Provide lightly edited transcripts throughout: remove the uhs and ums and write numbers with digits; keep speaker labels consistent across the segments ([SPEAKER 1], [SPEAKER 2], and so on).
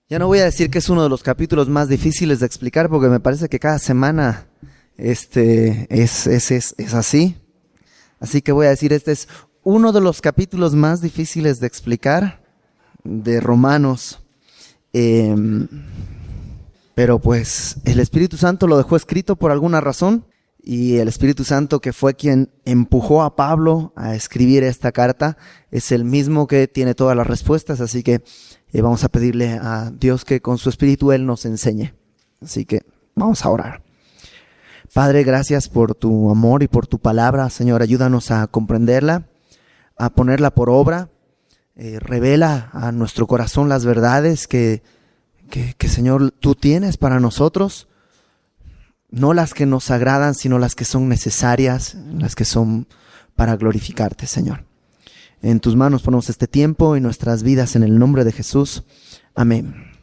[SPEAKER 1] Ya no voy a decir que es uno de los capítulos más difíciles de explicar, porque me parece que cada semana es así. Así que voy a decir, este es uno de los capítulos más difíciles de explicar de Romanos. Pero pues el Espíritu Santo lo dejó escrito por alguna razón, y el Espíritu Santo, que fue quien empujó a Pablo a escribir esta carta, es el mismo que tiene todas las respuestas. Así que vamos a pedirle a Dios que con su Espíritu Él nos enseñe. Así que vamos a orar. Padre, gracias por tu amor y por tu palabra. Señor, ayúdanos a comprenderla, a ponerla por obra. Revela a nuestro corazón las verdades que Señor, tú tienes para nosotros. No las que nos agradan, sino las que son necesarias, las que son para glorificarte, Señor. En tus manos ponemos este tiempo y nuestras vidas en el nombre de Jesús. Amén.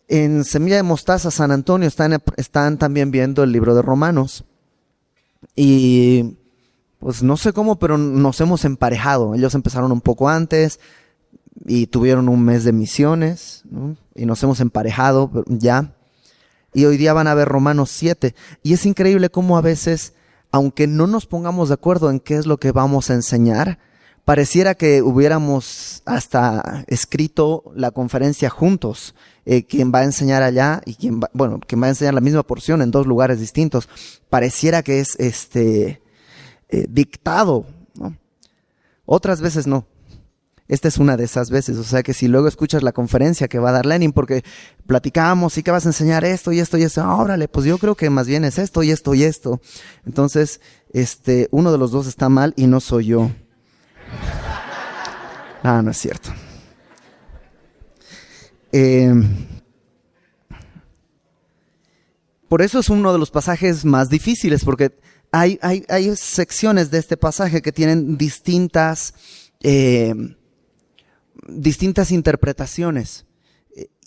[SPEAKER 1] En Semilla de Mostaza San Antonio están también viendo el libro de Romanos. Y pues no sé cómo, pero nos hemos emparejado. Ellos empezaron un poco antes y tuvieron un mes de misiones, ¿no? Y nos hemos emparejado ya. Y hoy día van a ver Romanos 7. Y es increíble cómo a veces, aunque no nos pongamos de acuerdo en qué es lo que vamos a enseñar, pareciera que hubiéramos hasta escrito la conferencia juntos. Quien va a enseñar allá y quien va a enseñar la misma porción en dos lugares distintos. Pareciera que es dictado, ¿no? Otras veces no. Esta es una de esas veces. O sea que si luego escuchas la conferencia que va a dar Lenin, porque platicamos y que vas a enseñar esto y esto y esto, órale, pues yo creo que más bien es esto y esto y esto. Entonces, uno de los dos está mal y no soy yo. No es cierto. Por eso es uno de los pasajes más difíciles, porque hay secciones de este pasaje que tienen distintas interpretaciones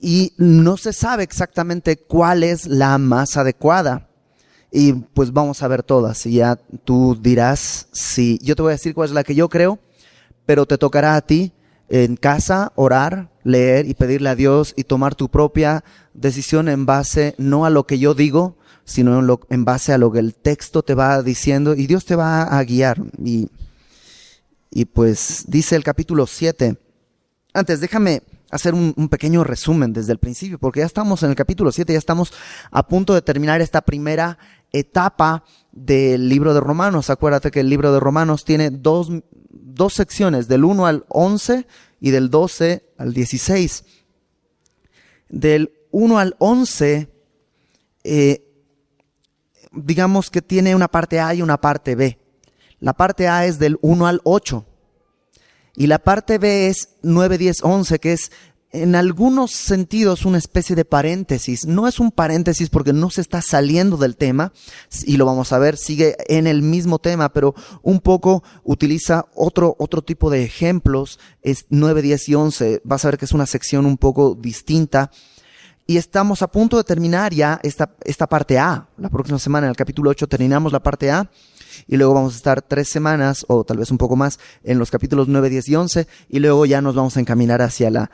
[SPEAKER 1] y no se sabe exactamente cuál es la más adecuada. Y pues vamos a ver todas y ya tú dirás si yo te voy a decir cuál es la que yo creo, pero te tocará a ti en casa orar, leer y pedirle a Dios y tomar tu propia decisión en base no a lo que yo digo, sino en base a lo que el texto te va diciendo, y Dios te va a guiar. Y pues dice el capítulo 7. Antes, déjame hacer un pequeño resumen desde el principio, porque ya estamos en el capítulo 7, ya estamos a punto de terminar esta primera etapa del libro de Romanos. Acuérdate que el libro de Romanos tiene dos secciones, del 1 al 11 y del 12 al 16. Del 1 al 11, digamos que tiene una parte A y una parte B. La parte A es del 1 al 8. Y la parte B es 9, 10, 11, que es en algunos sentidos una especie de paréntesis. No es un paréntesis porque no se está saliendo del tema, y lo vamos a ver, sigue en el mismo tema, pero un poco utiliza otro tipo de ejemplos. Es 9, 10 y 11. Vas a ver que es una sección un poco distinta. Y estamos a punto de terminar ya esta parte A. La próxima semana, en el capítulo 8, terminamos la parte A. Y luego vamos a estar 3 semanas, o tal vez un poco más, en los capítulos 9, 10 y 11. Y luego ya nos vamos a encaminar hacia la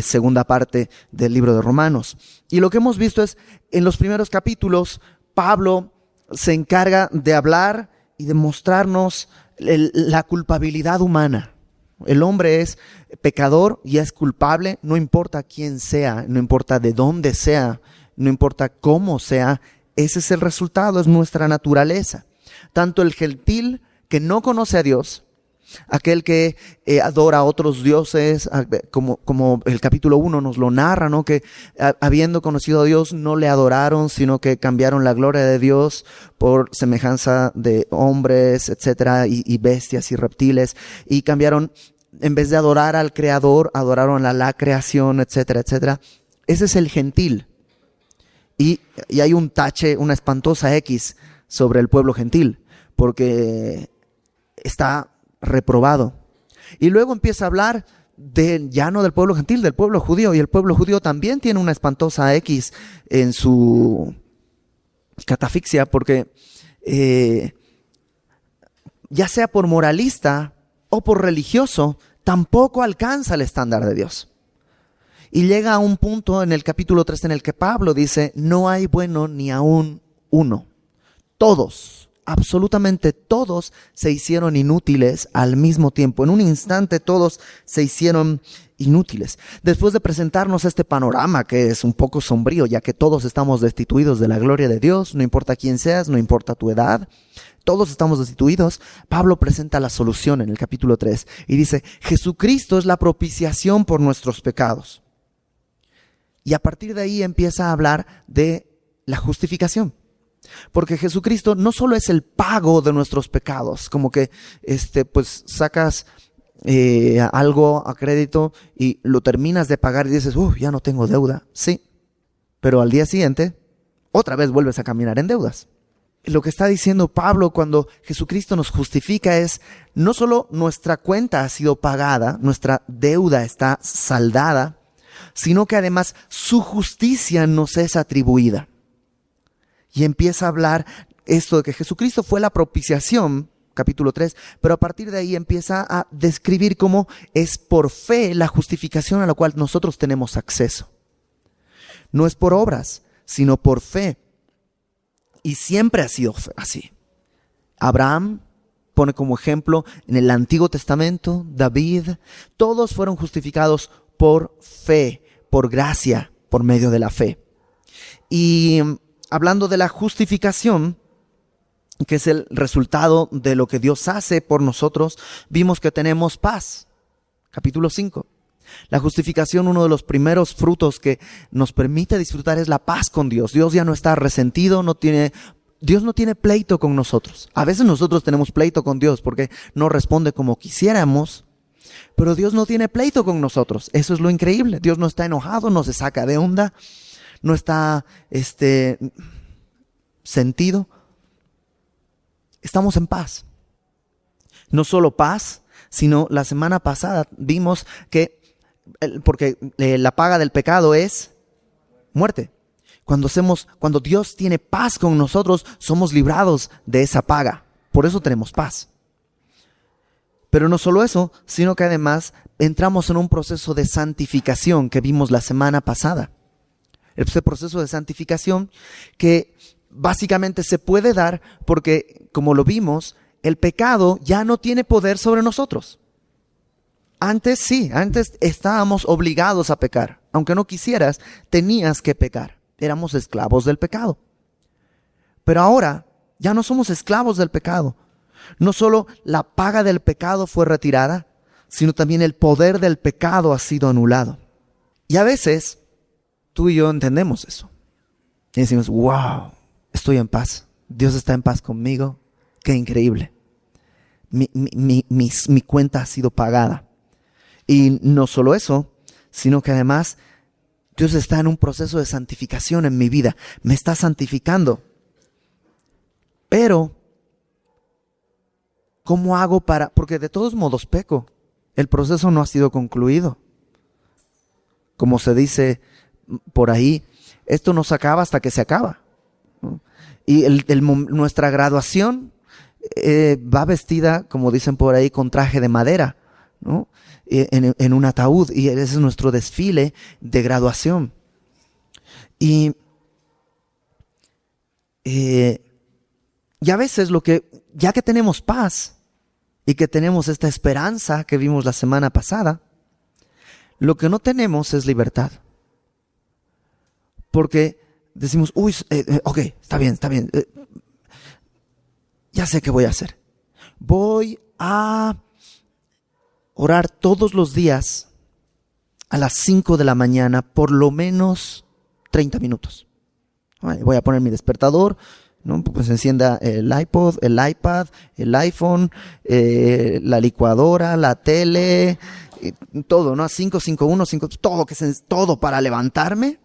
[SPEAKER 1] segunda parte del libro de Romanos. Y lo que hemos visto es, en los primeros capítulos, Pablo se encarga de hablar y de mostrarnos la culpabilidad humana. El hombre es pecador y es culpable, no importa quién sea, no importa de dónde sea, no importa cómo sea. Ese es el resultado, es nuestra naturaleza. Tanto el gentil que no conoce a Dios, aquel que adora a otros dioses, como el capítulo 1 nos lo narra, ¿no? Que habiendo conocido a Dios no le adoraron, sino que cambiaron la gloria de Dios por semejanza de hombres, etcétera, y bestias y reptiles, y cambiaron, en vez de adorar al Creador, adoraron a la creación, etcétera, etcétera. Ese es el gentil. Y hay un tache, una espantosa X sobre el pueblo gentil, porque está reprobado. Y luego empieza a hablar ya no del pueblo gentil, del pueblo judío, y el pueblo judío también tiene una espantosa X en su catafixia, porque ya sea por moralista o por religioso, tampoco alcanza el estándar de Dios. Y llega a un punto en el capítulo 3 en el que Pablo dice, no hay bueno ni aún uno. Todos, absolutamente todos se hicieron inútiles al mismo tiempo. En un instante todos se hicieron inútiles. Después de presentarnos este panorama que es un poco sombrío, ya que todos estamos destituidos de la gloria de Dios, no importa quién seas, no importa tu edad, todos estamos destituidos, Pablo presenta la solución en el capítulo 3 y dice, Jesucristo es la propiciación por nuestros pecados. Y a partir de ahí empieza a hablar de la justificación. Porque Jesucristo no solo es el pago de nuestros pecados, como que pues sacas algo a crédito y lo terminas de pagar y dices, ya no tengo deuda. Sí, pero al día siguiente otra vez vuelves a caminar en deudas. Lo que está diciendo Pablo cuando Jesucristo nos justifica es, no solo nuestra cuenta ha sido pagada, nuestra deuda está saldada, sino que además su justicia nos es atribuida. Y empieza a hablar esto de que Jesucristo fue la propiciación, capítulo 3, pero a partir de ahí empieza a describir cómo es por fe la justificación a la cual nosotros tenemos acceso. No es por obras, sino por fe. Y siempre ha sido así. Abraham pone como ejemplo en el Antiguo Testamento, David, todos fueron justificados por fe, por gracia, por medio de la fe. Y hablando de la justificación, que es el resultado de lo que Dios hace por nosotros, vimos que tenemos paz. Capítulo 5. La justificación, uno de los primeros frutos que nos permite disfrutar es la paz con Dios. Dios ya no está resentido, Dios no tiene pleito con nosotros. A veces nosotros tenemos pleito con Dios porque no responde como quisiéramos, pero Dios no tiene pleito con nosotros. Eso es lo increíble. Dios no está enojado, no se saca de onda, no está sentido. Estamos en paz. No solo paz, sino la semana pasada vimos que, porque la paga del pecado es muerte. Cuando Dios tiene paz con nosotros, somos librados de esa paga. Por eso tenemos paz. Pero no solo eso, sino que además entramos en un proceso de santificación que vimos la semana pasada. Ese proceso de santificación que básicamente se puede dar porque, como lo vimos, el pecado ya no tiene poder sobre nosotros. Antes sí, antes estábamos obligados a pecar. Aunque no quisieras, tenías que pecar. Éramos esclavos del pecado. Pero ahora ya no somos esclavos del pecado. No solo la paga del pecado fue retirada, sino también el poder del pecado ha sido anulado. Y a veces tú y yo entendemos eso. Y decimos, wow, estoy en paz. Dios está en paz conmigo. Qué increíble. Mi cuenta ha sido pagada. Y no solo eso, sino que además Dios está en un proceso de santificación en mi vida. Me está santificando. Pero, ¿cómo hago para...? Porque de todos modos peco. El proceso no ha sido concluido. Como se dice por ahí, esto no se acaba hasta que se acaba, ¿no? Y nuestra graduación va vestida, como dicen por ahí, con traje de madera, ¿no? En un ataúd, y ese es nuestro desfile de graduación. Y a veces ya que tenemos paz y que tenemos esta esperanza que vimos la semana pasada, lo que no tenemos es libertad. Porque decimos, ok, está bien, ya sé qué voy a hacer. Voy a orar todos los días a las 5 de la mañana, por lo menos 30 minutos. Voy a poner mi despertador, ¿no? Pues encienda el iPod, el iPad, el iPhone, la licuadora, la tele, todo, ¿no? 5, 5, 1, 5, todo para levantarme,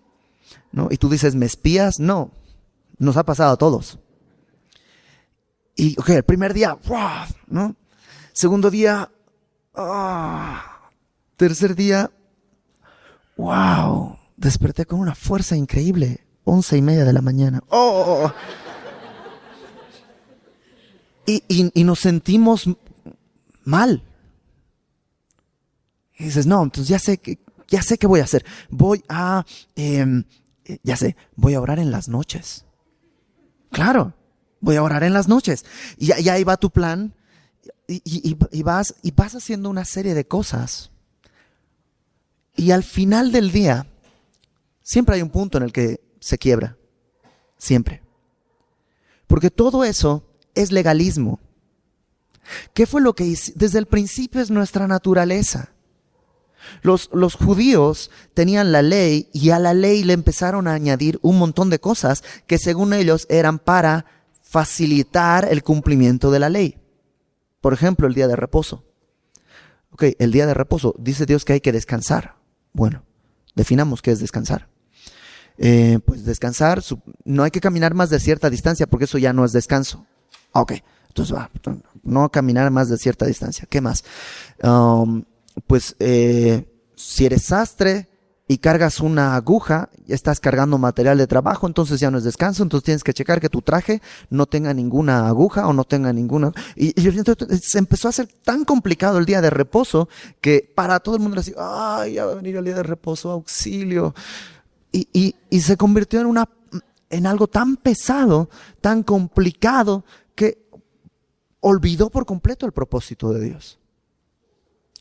[SPEAKER 1] ¿no? Y tú dices, ¿me espías? No, nos ha pasado a todos. Y, el primer día, ¡wow!, ¿no? Segundo día, tercer día, ¡wow!, desperté con una fuerza increíble, 11:30 de la mañana. Y nos sentimos mal. Y dices, no, entonces ya sé ya sé qué voy a hacer. Voy a orar en las noches. Claro, voy a orar en las noches. Y ahí va tu plan y vas haciendo una serie de cosas. Y al final del día, siempre hay un punto en el que se quiebra. Siempre. Porque todo eso es legalismo. ¿Qué fue lo que hizo? Desde el principio es nuestra naturaleza. Los judíos tenían la ley y a la ley le empezaron a añadir un montón de cosas que según ellos eran para facilitar el cumplimiento de la ley. Por ejemplo, el día de reposo. Ok, el día de reposo, dice Dios que hay que descansar. Bueno, definamos qué es descansar. Pues descansar, no hay que caminar más de cierta distancia porque eso ya no es descanso. Ok, entonces no caminar más de cierta distancia. ¿Qué más? Si eres sastre y cargas una aguja, estás cargando material de trabajo, entonces ya no es descanso, entonces tienes que checar que tu traje no tenga ninguna aguja o no tenga ninguna... Y entonces se empezó a hacer tan complicado el día de reposo que para todo el mundo era así, ¡ay, ya va a venir el día de reposo, auxilio! Y se convirtió en algo tan pesado, tan complicado, que olvidó por completo el propósito de Dios.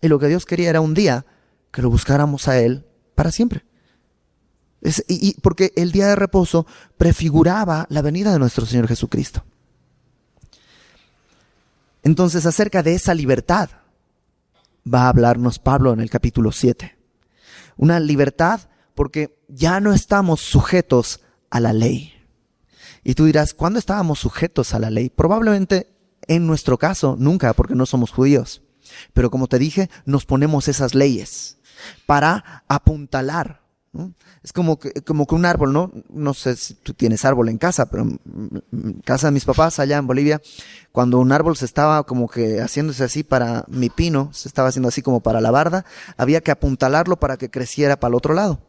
[SPEAKER 1] Y lo que Dios quería era un día que lo buscáramos a Él para siempre. Porque el día de reposo prefiguraba la venida de nuestro Señor Jesucristo. Entonces, acerca de esa libertad va a hablarnos Pablo en el capítulo 7. Una libertad porque ya no estamos sujetos a la ley. Y tú dirás, ¿cuándo estábamos sujetos a la ley? Probablemente en nuestro caso nunca, porque no somos judíos. Pero como te dije, nos ponemos esas leyes para apuntalar, ¿no? Es como que un árbol, ¿no? No sé si tú tienes árbol en casa, pero en casa de mis papás allá en Bolivia, cuando un árbol se estaba como que haciéndose así para mi pino, se estaba haciendo así como para la barda, había que apuntalarlo para que creciera para el otro lado.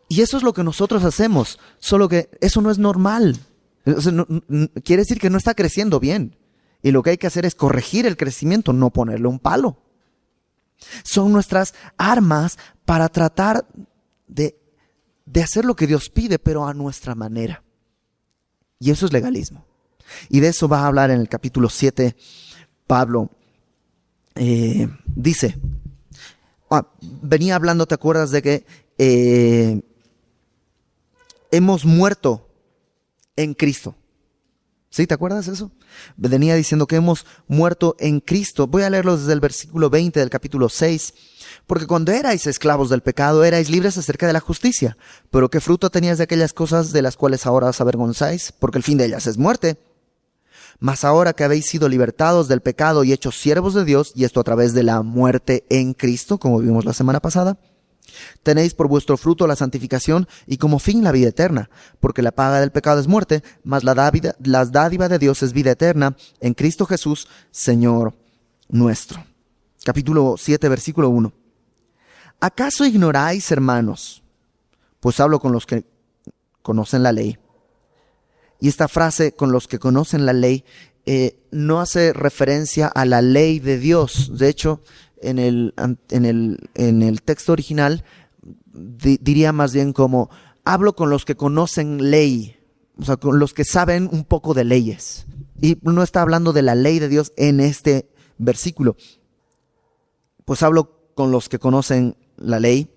[SPEAKER 1] Y eso es lo que nosotros hacemos, solo que eso no es normal. O sea, quiere decir que no está creciendo bien. Y lo que hay que hacer es corregir el crecimiento, no ponerle un palo. Son nuestras armas para tratar de hacer lo que Dios pide, pero a nuestra manera. Y eso es legalismo. Y de eso va a hablar en el capítulo 7 Pablo. Dice, venía hablando, ¿te acuerdas de que hemos muerto en Cristo? ¿Sí? ¿Te acuerdas de eso? Venía diciendo que hemos muerto en Cristo. Voy a leerlo desde el versículo 20 del capítulo 6. Porque cuando erais esclavos del pecado, erais libres acerca de la justicia. Pero ¿qué fruto teníais de aquellas cosas de las cuales ahora os avergonzáis? Porque el fin de ellas es muerte. Mas ahora que habéis sido libertados del pecado y hechos siervos de Dios, y esto a través de la muerte en Cristo, como vimos la semana pasada, tenéis por vuestro fruto la santificación y como fin la vida eterna, porque la paga del pecado es muerte, mas la dádiva de Dios es vida eterna en Cristo Jesús, Señor nuestro. Capítulo 7, versículo 1. ¿Acaso ignoráis, hermanos? Pues hablo con los que conocen la ley. Y esta frase, con los que conocen la ley, no hace referencia a la ley de Dios. De hecho, en el texto original diría más bien como hablo con los que conocen ley, o sea, con los que saben un poco de leyes. Y no está hablando de la ley de Dios en este versículo. Pues hablo con los que conocen la ley,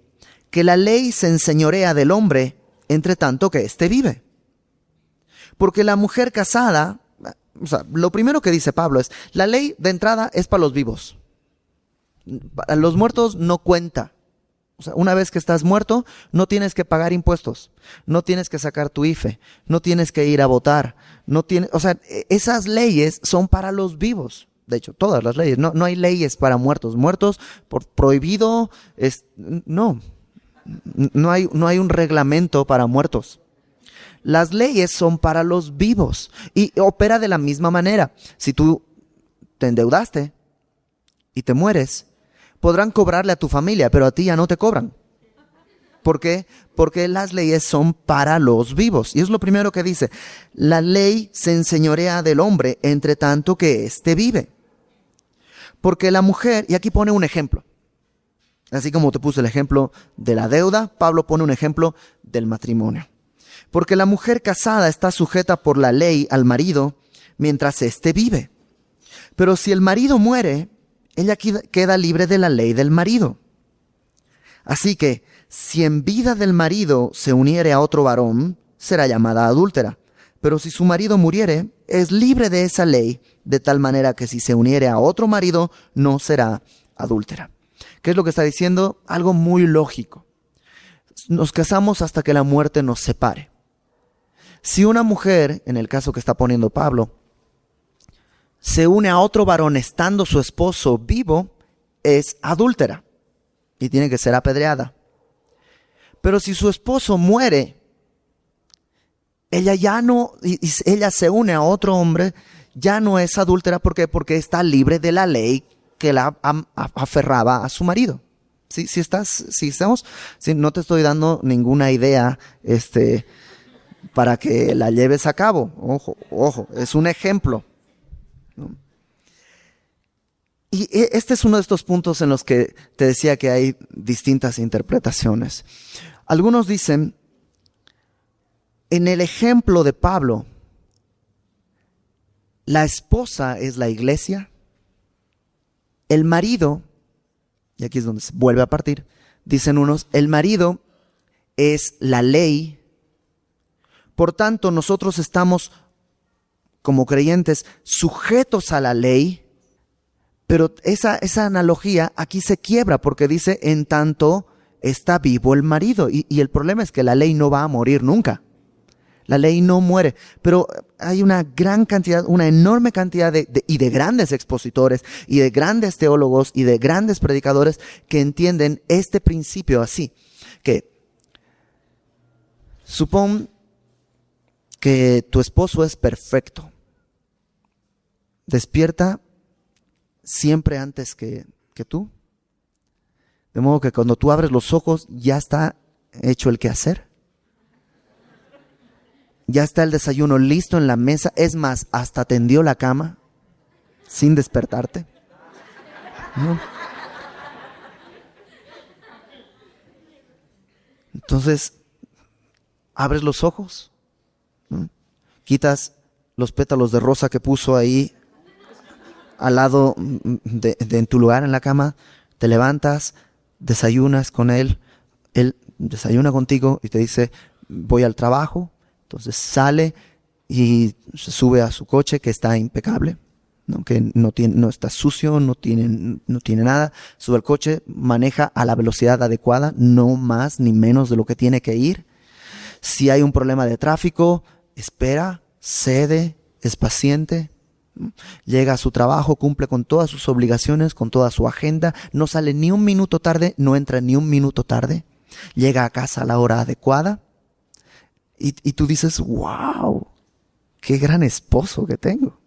[SPEAKER 1] que la ley se enseñorea del hombre entre tanto que éste vive. Porque la mujer casada, o sea, lo primero que dice Pablo es, la ley de entrada es para los vivos. Para los muertos no cuenta. O sea, una vez que estás muerto, no tienes que pagar impuestos, no tienes que sacar tu IFE, no tienes que ir a votar, o sea, esas leyes son para los vivos. De hecho, todas las leyes, no hay leyes para muertos. Muertos por prohibido, no hay un reglamento para muertos. Las leyes son para los vivos y opera de la misma manera. Si tú te endeudaste y te mueres, podrán cobrarle a tu familia, pero a ti ya no te cobran. ¿Por qué? Porque las leyes son para los vivos. Y es lo primero que dice. La ley se enseñorea del hombre entre tanto que éste vive. Porque la mujer, y aquí pone un ejemplo. Así como te puse el ejemplo de la deuda, Pablo pone un ejemplo del matrimonio. Porque la mujer casada está sujeta por la ley al marido mientras éste vive. Pero si el marido muere, ella queda libre de la ley del marido. Así que, si en vida del marido se uniere a otro varón, será llamada adúltera. Pero si su marido muriere, es libre de esa ley, de tal manera que si se uniere a otro marido, no será adúltera. ¿Qué es lo que está diciendo? Algo muy lógico. Nos casamos hasta que la muerte nos separe. Si una mujer, en el caso que está poniendo Pablo, se une a otro varón estando su esposo vivo, es adúltera y tiene que ser apedreada. Pero si su esposo muere, ella se une a otro hombre, ya no es adúltera. ¿Por qué? Porque está libre de la ley que la aferraba a su marido. Si no te estoy dando ninguna idea, para que la lleves a cabo. Ojo, es un ejemplo, ¿no? Y este es uno de estos puntos en los que te decía que hay distintas interpretaciones. Algunos dicen, en el ejemplo de Pablo, la esposa es la iglesia, el marido, y aquí es donde se vuelve a partir, dicen unos, el marido es la ley. Por tanto, nosotros estamos, como creyentes, sujetos a la ley, pero esa analogía aquí se quiebra porque dice, en tanto está vivo el marido. Y el problema es que la ley no va a morir nunca. La ley no muere, pero hay una enorme cantidad de grandes expositores y de grandes teólogos y de grandes predicadores que entienden este principio así, que supón que tu esposo es perfecto. Despierta siempre antes que tú. De modo que cuando tú abres los ojos ya está hecho el quehacer. Ya está el desayuno listo en la mesa. Es más, hasta tendió la cama sin despertarte. ¿No? Entonces, abres los ojos, ¿no? Quitas los pétalos de rosa que puso ahí al lado en tu lugar en la cama, te levantas, desayunas con él desayuna contigo y te dice, voy al trabajo. Entonces sale y se sube a su coche que está impecable, ¿no? Que no está sucio, no tiene nada. Sube al coche, maneja a la velocidad adecuada, no más ni menos de lo que tiene que ir. Si hay un problema de tráfico, espera, cede, es paciente. Llega a su trabajo, cumple con todas sus obligaciones, con toda su agenda, no sale ni un minuto tarde, no entra ni un minuto tarde, llega a casa a la hora adecuada y tú dices, wow, qué gran esposo que tengo.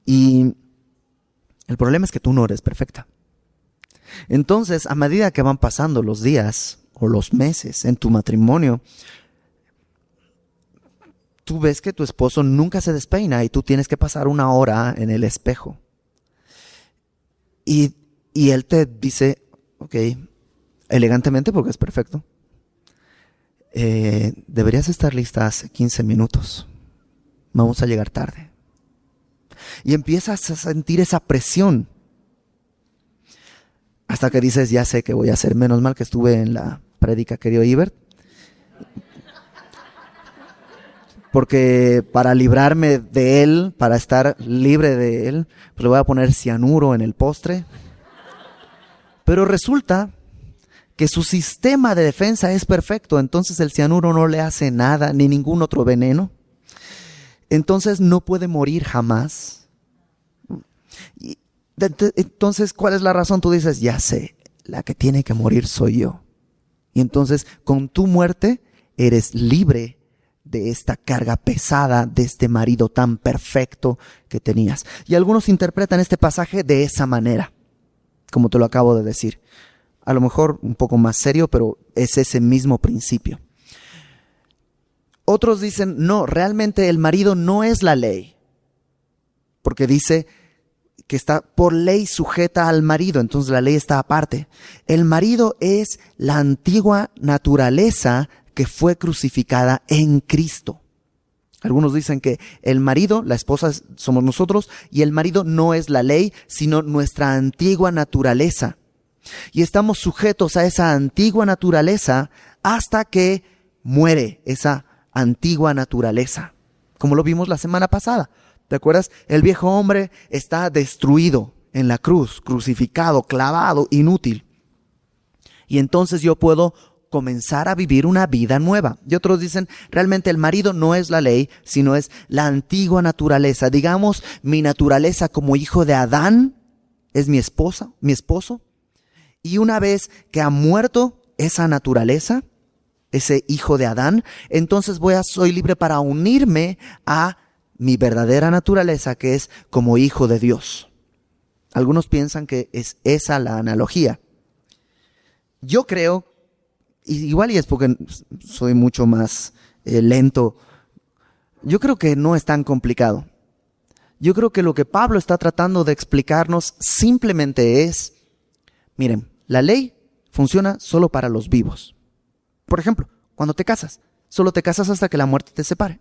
[SPEAKER 1] Y el problema es que tú no eres perfecta. Entonces, a medida que van pasando los días o los meses en tu matrimonio, tú ves que tu esposo nunca se despeina y tú tienes que pasar una hora en el espejo. Y él te dice, ok, elegantemente porque es perfecto, deberías estar lista hace 15 minutos. Vamos a llegar tarde. Y empiezas a sentir esa presión. Hasta que dices, ya sé qué voy a hacer. Menos mal que estuve en la prédica que dio Ibert. Porque para librarme de él, para estar libre de él, pues le voy a poner cianuro en el postre. Pero resulta que su sistema de defensa es perfecto, entonces el cianuro no le hace nada, ni ningún otro veneno. Entonces no puede morir jamás. Entonces, ¿cuál es la razón? Tú dices, ya sé, la que tiene que morir soy yo. Y entonces, con tu muerte, eres libre de esta carga pesada, de este marido tan perfecto que tenías. Y algunos interpretan este pasaje de esa manera, como te lo acabo de decir. A lo mejor un poco más serio, pero es ese mismo principio. Otros dicen, no, realmente el marido no es la ley. Porque dice que está por ley sujeta al marido, entonces la ley está aparte. El marido es la antigua naturaleza que fue crucificada en Cristo. Algunos dicen que el marido, la esposa somos nosotros, y el marido no es la ley, sino nuestra antigua naturaleza. Y estamos sujetos a esa antigua naturaleza hasta que muere esa antigua naturaleza, como lo vimos la semana pasada. ¿Te acuerdas? El viejo hombre está destruido en la cruz, crucificado, clavado, inútil. Y entonces yo puedo comenzar a vivir una vida nueva. Y otros dicen, realmente el marido no es la ley, sino es la antigua naturaleza. Digamos, mi naturaleza como hijo de Adán es mi esposa, mi esposo. Y una vez que ha muerto esa naturaleza, ese hijo de Adán, entonces soy libre para unirme a mi verdadera naturaleza, que es como hijo de Dios. Algunos piensan que es esa la analogía. Yo creo, igual y es porque soy mucho más lento, yo creo que no es tan complicado. Yo creo que lo que Pablo está tratando de explicarnos simplemente es, miren, la ley funciona solo para los vivos. Por ejemplo, cuando te casas, solo te casas hasta que la muerte te separe.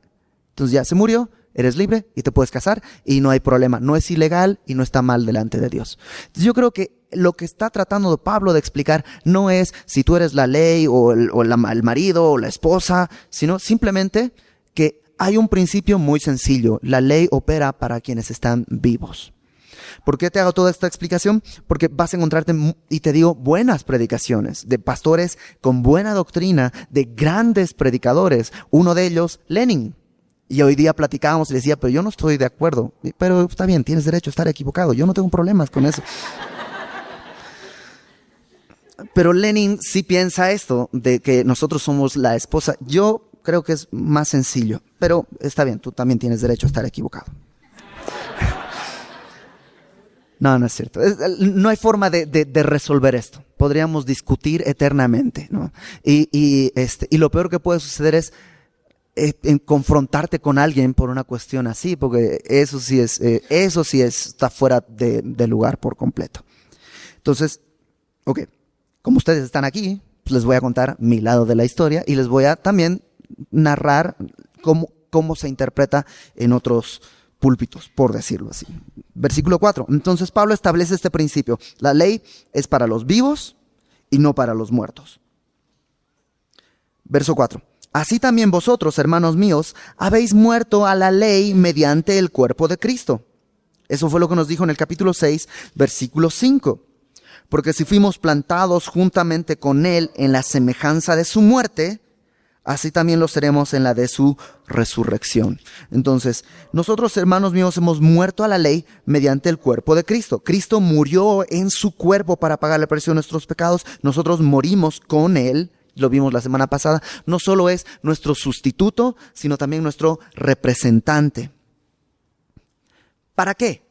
[SPEAKER 1] Entonces ya se murió, eres libre y te puedes casar y no hay problema. No es ilegal y no está mal delante de Dios. Entonces yo creo que lo que está tratando Pablo de explicar no es si tú eres la ley o el marido o la esposa, sino simplemente que hay un principio muy sencillo. La ley opera para quienes están vivos. ¿Por qué te hago toda esta explicación? Porque vas a encontrarte, y te digo, buenas predicaciones de pastores con buena doctrina, de grandes predicadores. Uno de ellos, Lenin. Y hoy día platicábamos y decía, pero yo no estoy de acuerdo. Pero está bien, tienes derecho a estar equivocado. Yo no tengo problemas con eso. Pero Lenin sí piensa esto, de que nosotros somos la esposa. Yo creo que es más sencillo. Pero está bien, tú también tienes derecho a estar equivocado. No, no es cierto. No hay forma de resolver esto. Podríamos discutir eternamente, ¿no? Y lo peor que puede suceder es en confrontarte con alguien por una cuestión así, porque eso sí está fuera de lugar por completo. Entonces, ok, como ustedes están aquí, pues les voy a contar mi lado de la historia y les voy a también narrar cómo se interpreta en otros púlpitos, por decirlo así. Versículo 4. Entonces Pablo establece este principio. La ley es para los vivos y no para los muertos. Verso 4. Así también vosotros, hermanos míos, habéis muerto a la ley mediante el cuerpo de Cristo. Eso fue lo que nos dijo en el capítulo 6, versículo 5. Porque si fuimos plantados juntamente con él en la semejanza de su muerte, así también lo seremos en la de su resurrección. Entonces, nosotros, hermanos míos, hemos muerto a la ley mediante el cuerpo de Cristo. Cristo murió en su cuerpo para pagar el precio de nuestros pecados. Nosotros morimos con él. Lo vimos la semana pasada. No solo es nuestro sustituto, sino también nuestro representante. ¿Para qué?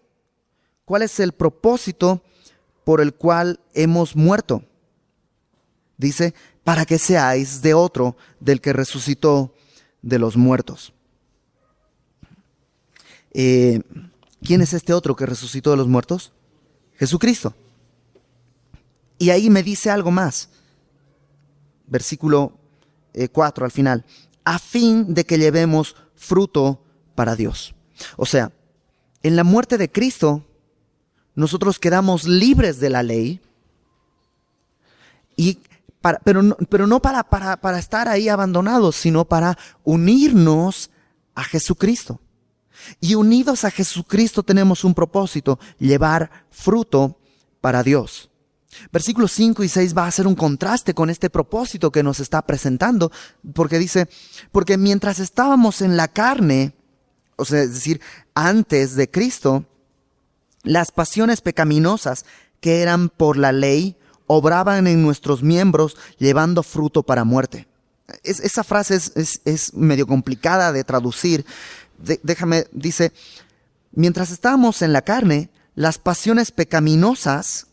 [SPEAKER 1] ¿Cuál es el propósito por el cual hemos muerto? Dice, para que seáis de otro, del que resucitó de los muertos. ¿Quién es este otro que resucitó de los muertos? Jesucristo. Y ahí me dice algo más. Versículo 4 al final. A fin de que llevemos fruto para Dios. O sea, en la muerte de Cristo, nosotros quedamos libres de la ley. Pero no para estar ahí abandonados, sino para unirnos a Jesucristo. Y unidos a Jesucristo tenemos un propósito, llevar fruto para Dios. Versículos 5 y 6 va a hacer un contraste con este propósito que nos está presentando, porque dice, porque mientras estábamos en la carne, o sea, es decir, antes de Cristo, las pasiones pecaminosas que eran por la ley obraban en nuestros miembros llevando fruto para muerte. Esa frase es medio complicada de traducir. Dice, mientras estábamos en la carne, las pasiones pecaminosas,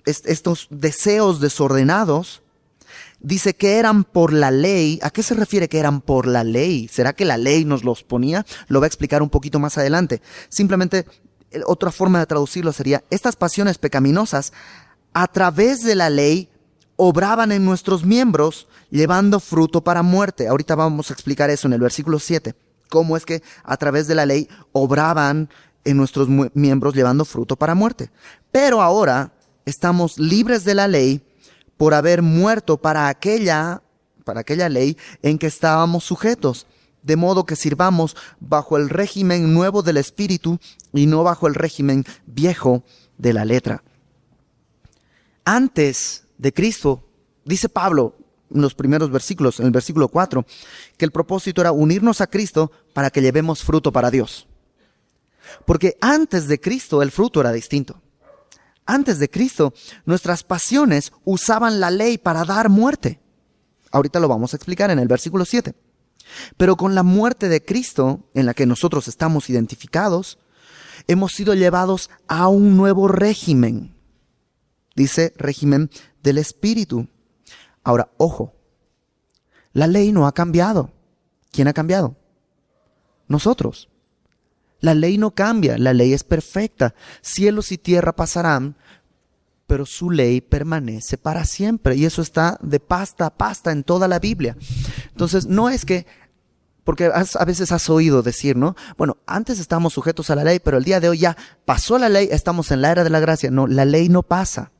[SPEAKER 1] estos deseos desordenados, dice que eran por la ley. ¿A qué se refiere que eran por la ley? ¿Será que la ley nos los ponía? Lo va a explicar un poquito más adelante. Simplemente otra forma de traducirlo sería, estas pasiones pecaminosas a través de la ley obraban en nuestros miembros llevando fruto para muerte. Ahorita vamos a explicar eso en el versículo 7. Cómo es que a través de la ley obraban en nuestros miembros llevando fruto para muerte. Pero ahora estamos libres de la ley por haber muerto para aquella ley en que estábamos sujetos. De modo que sirvamos bajo el régimen nuevo del Espíritu y no bajo el régimen viejo de la letra. Antes de Cristo, dice Pablo en los primeros versículos, en el versículo 4, que el propósito era unirnos a Cristo para que llevemos fruto para Dios. Porque antes de Cristo el fruto era distinto. Antes de Cristo, nuestras pasiones usaban la ley para dar muerte. Ahorita lo vamos a explicar en el versículo 7. Pero con la muerte de Cristo, en la que nosotros estamos identificados, hemos sido llevados a un nuevo régimen. Dice régimen del Espíritu. Ahora, ojo, la ley no ha cambiado. ¿Quién ha cambiado? Nosotros. La ley no cambia, la ley es perfecta. Cielos y tierra pasarán, pero su ley permanece para siempre. Y eso está de pasta a pasta en toda la Biblia. Entonces, no es que, porque a veces has oído decir, ¿no? Bueno, antes estábamos sujetos a la ley, pero el día de hoy ya pasó la ley, estamos en la era de la gracia. No, la ley no pasa.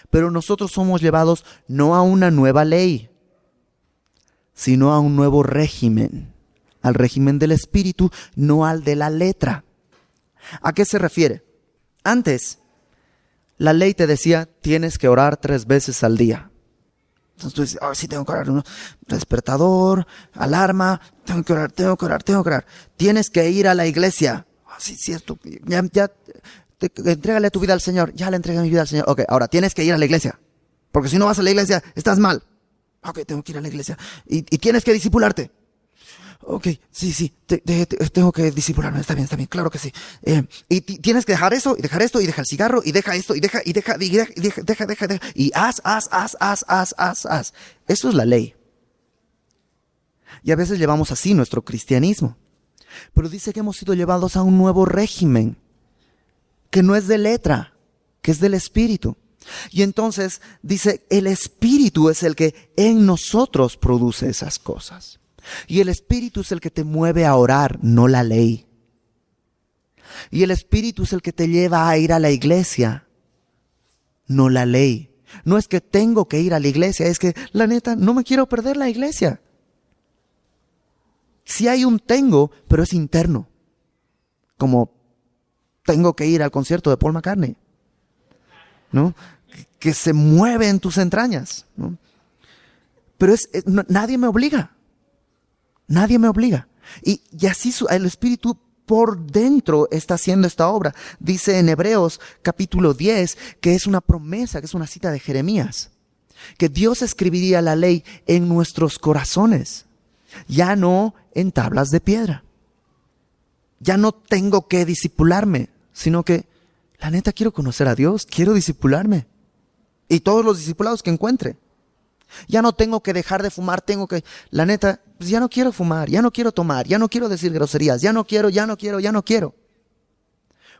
[SPEAKER 1] Pero nosotros somos llevados no a una nueva ley, sino a un nuevo régimen. Al régimen del Espíritu, no al de la letra. ¿A qué se refiere? Antes, la ley te decía, tienes que orar 3 veces al día. Entonces tú dices, sí tengo que orar, ¿no? Despertador, alarma, tengo que orar. Tienes que ir a la iglesia. Sí, cierto, entrégale tu vida al Señor. Ya le entregué mi vida al Señor. Ok, ahora tienes que ir a la iglesia. Porque si no vas a la iglesia, estás mal. Ok, tengo que ir a la iglesia. Y tienes que discipularte. Ok, sí, tengo que disipularme, está bien, claro que sí. Y tienes que dejar eso, y dejar esto, y dejar el cigarro, y deja esto, y deja, y haz. Eso es la ley. Y a veces llevamos así nuestro cristianismo. Pero dice que hemos sido llevados a un nuevo régimen, que no es de letra, que es del Espíritu. Y entonces dice, el Espíritu es el que en nosotros produce esas cosas. Y el Espíritu es el que te mueve a orar, no la ley. Y el Espíritu es el que te lleva a ir a la iglesia, no la ley. No es que tengo que ir a la iglesia, es que la neta no me quiero perder la iglesia. Si hay un tengo, pero es interno. Como tengo que ir al concierto de Paul McCartney, ¿no? Que se mueve en tus entrañas, ¿no? Pero nadie me obliga. Nadie me obliga. Y así el Espíritu por dentro está haciendo esta obra. Dice en Hebreos capítulo 10 que es una promesa, que es una cita de Jeremías. Que Dios escribiría la ley en nuestros corazones. Ya no en tablas de piedra. Ya no tengo que discipularme, sino que la neta quiero conocer a Dios, quiero discipularme. Y todos los discipulados que encuentre. Ya no tengo que dejar de fumar, la neta, pues ya no quiero fumar, ya no quiero tomar, ya no quiero decir groserías, ya no quiero.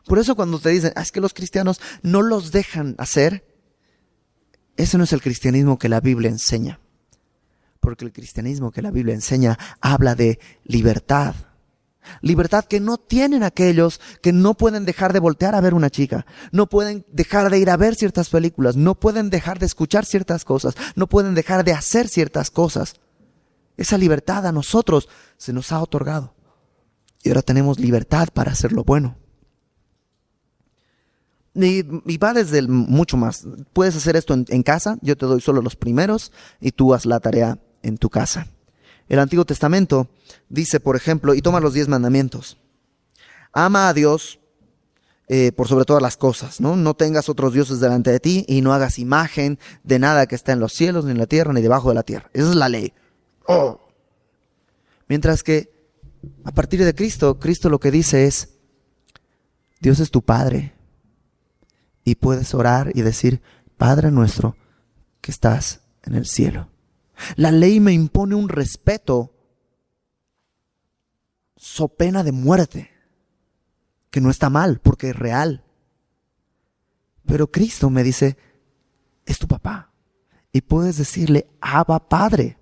[SPEAKER 1] Por eso cuando te dicen, es que los cristianos no los dejan hacer, ese no es el cristianismo que la Biblia enseña. Porque el cristianismo que la Biblia enseña habla de libertad. Libertad que no tienen aquellos que no pueden dejar de voltear a ver una chica, no pueden dejar de ir a ver ciertas películas, no pueden dejar de escuchar ciertas cosas, no pueden dejar de hacer ciertas cosas. Esa libertad a nosotros se nos ha otorgado. Y ahora tenemos libertad para hacer lo bueno. Y va desde mucho más. Puedes hacer esto en casa, yo te doy solo los primeros y tú haz la tarea en tu casa. El Antiguo Testamento dice, por ejemplo, y toma los 10 mandamientos. Ama a Dios por sobre todas las cosas, ¿no? No tengas otros dioses delante de ti y no hagas imagen de nada que está en los cielos, ni en la tierra, ni debajo de la tierra. Esa es la ley. Oh. Mientras que a partir de Cristo lo que dice es, Dios es tu Padre. Y puedes orar y decir, Padre nuestro que estás en el cielo. La ley me impone un respeto so pena de muerte. que no está mal porque es real. Pero Cristo me dice, es tu papá. Y puedes decirle, Abba Padre.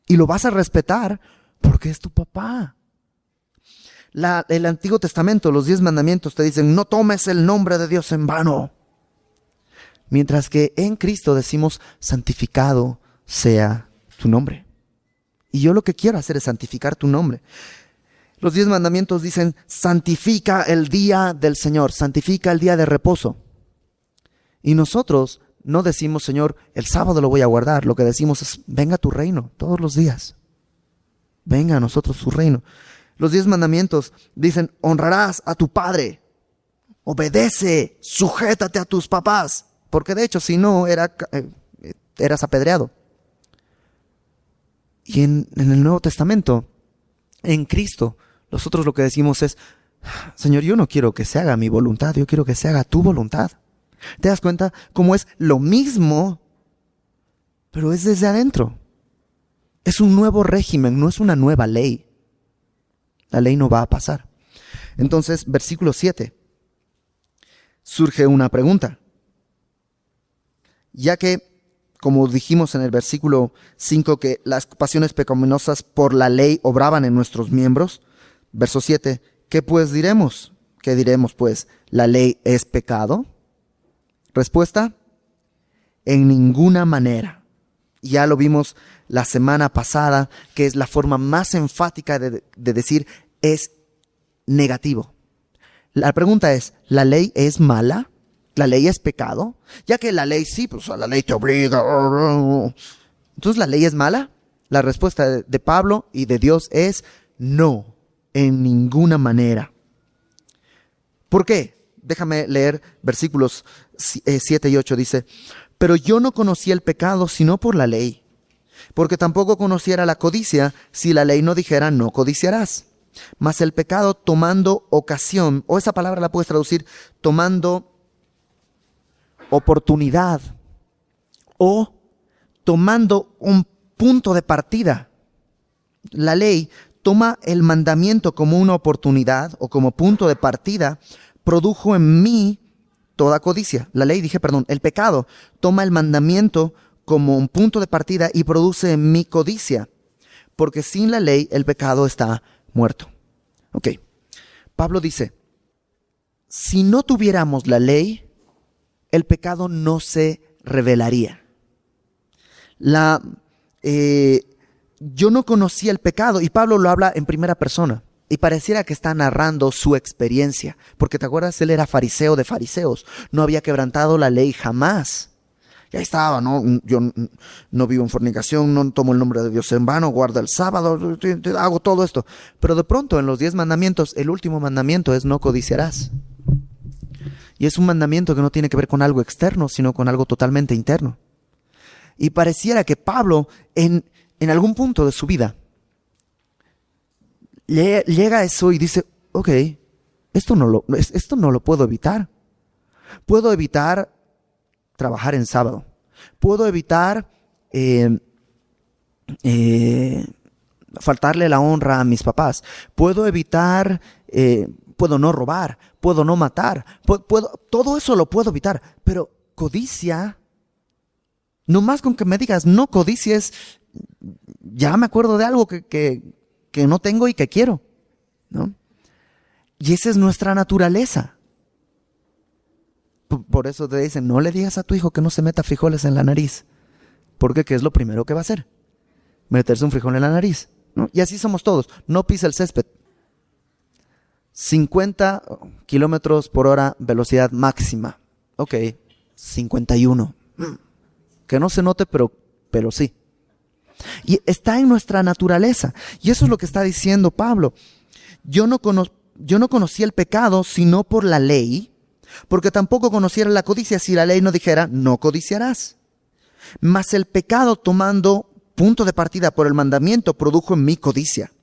[SPEAKER 1] Y lo vas a respetar porque es tu papá. El Antiguo Testamento, los 10 mandamientos te dicen, no tomes el nombre de Dios en vano. Mientras que en Cristo decimos, santificado sea tu nombre. Y yo lo que quiero hacer es santificar tu nombre. Los 10 mandamientos dicen, santifica el día del Señor, santifica el día de reposo. Y nosotros no decimos, Señor, el sábado lo voy a guardar. Lo que decimos es, venga tu reino todos los días. Venga a nosotros tu reino. Los 10 mandamientos dicen, honrarás a tu padre. Obedece, sujétate a tus papás. Porque de hecho, si no, eras apedreado. Y en el Nuevo Testamento, en Cristo, nosotros lo que decimos es, Señor, yo no quiero que se haga mi voluntad, yo quiero que se haga tu voluntad. ¿Te das cuenta cómo es lo mismo, pero es desde adentro? Es un nuevo régimen, no es una nueva ley. La ley no va a pasar. Entonces, versículo 7. Surge una pregunta. Ya que, como dijimos en el versículo 5, que las pasiones pecaminosas por la ley obraban en nuestros miembros. Verso 7. ¿Qué pues diremos? ¿Qué diremos pues? ¿La ley es pecado? Respuesta, en ninguna manera. Ya lo vimos la semana pasada, que es la forma más enfática de decir es negativo. La pregunta es, ¿la ley es mala? ¿La ley es pecado? Ya que la ley sí, pues la ley te obliga. Entonces, ¿la ley es mala? La respuesta de Pablo y de Dios es no, en ninguna manera. ¿Por qué? Déjame leer versículos 7 y 8. Dice, pero yo no conocía el pecado sino por la ley, porque tampoco conociera la codicia si la ley no dijera no codiciarás. Mas el pecado tomando ocasión, o esa palabra la puedes traducir tomando oportunidad, o tomando un punto de partida. La ley toma el mandamiento como una oportunidad o como punto de partida, produjo en mí toda codicia. El pecado toma el mandamiento como un punto de partida y produce en mí codicia. Porque sin la ley el pecado está muerto. Ok. Pablo dice, si no tuviéramos la ley, el pecado no se revelaría. Yo no conocía el pecado, y Pablo lo habla en primera persona. Y pareciera que está narrando su experiencia, porque te acuerdas, él era fariseo de fariseos, no había quebrantado la ley jamás. Y ahí estaba, ¿no? Yo no vivo en fornicación, no tomo el nombre de Dios en vano, guardo el sábado, hago todo esto. Pero de pronto en los 10 mandamientos, el último mandamiento es no codiciarás. Y es un mandamiento que no tiene que ver con algo externo, sino con algo totalmente interno. Y pareciera que Pablo, en algún punto de su vida, llega a eso y dice, ok, esto no lo puedo evitar. Puedo evitar trabajar en sábado. Puedo evitar faltarle la honra a mis papás. Puedo evitar, puedo no robar, puedo no matar. Todo eso lo puedo evitar. Pero codicia, nomás con que me digas no codicies, ya me acuerdo de algo que no tengo y que quiero, ¿no? Y esa es nuestra naturaleza. Por eso te dicen, no le digas a tu hijo que no se meta frijoles en la nariz. Porque ¿qué es lo primero que va a hacer? Meterse un frijol en la nariz, ¿no? Y así somos todos. No pisa el césped. 50 kilómetros por hora, velocidad máxima. Ok, 51. Que no se note, pero sí. Y está en nuestra naturaleza. Y eso es lo que está diciendo Pablo. Yo no conocí el pecado sino por la ley, porque tampoco conociera la codicia si la ley no dijera, no codiciarás. Mas el pecado, tomando punto de partida por el mandamiento, produjo en mí codicia.